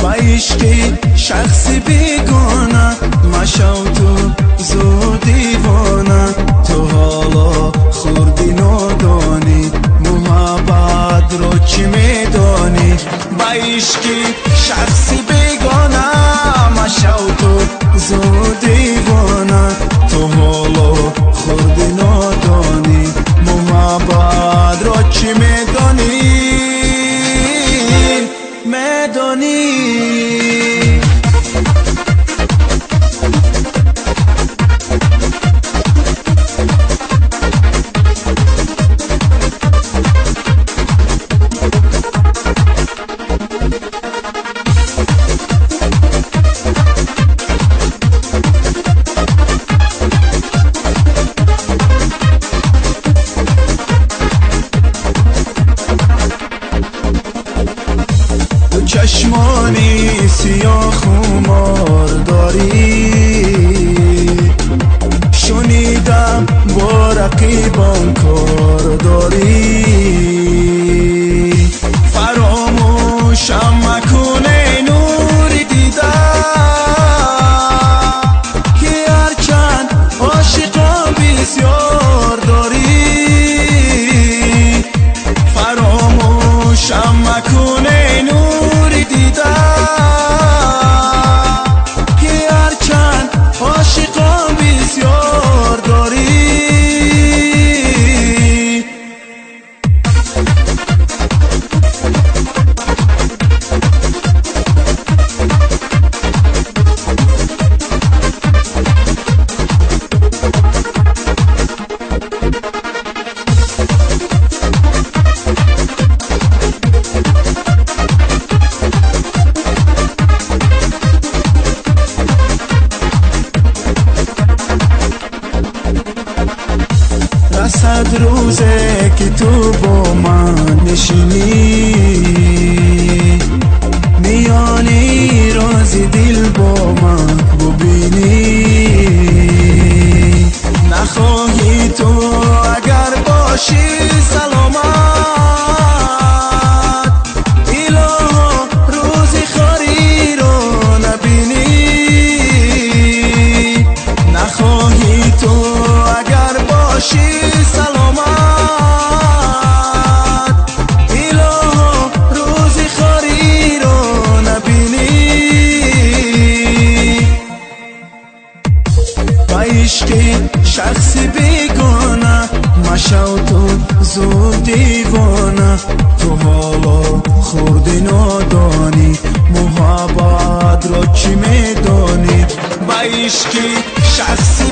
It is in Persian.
با عشقی شخصی بیگانه مشو تو زود دیوانه تو حالا خوردی نادانی محبت رو چی میدانی با عشقی شخصی بیگانه مشو تو زود دیوانه تو حالا خوردی نادانی محبت رو چی میدانی چشمانی سیاه خمار داری شنیدم با رقیبان کار داری فراموشم مکنه نور دیدن که هرچند عاشقا بسیار داری فراموشم مکنه نور که هرچند عاشقا بسیار داری رسد روزه که تو با من نشینی میانی رازی دل با من ببینی نخواهی تو اگر باشی سلامت الها روزی خاری رو نبینی نخواهی تو اگر باشی سلامت الها روزی خاری رو نبینی با عشقی شخصی بیگانه مشو تو زود دیوانه تو حالا خوردی نادانی محبت رو چی میدانی با عشقی شخصی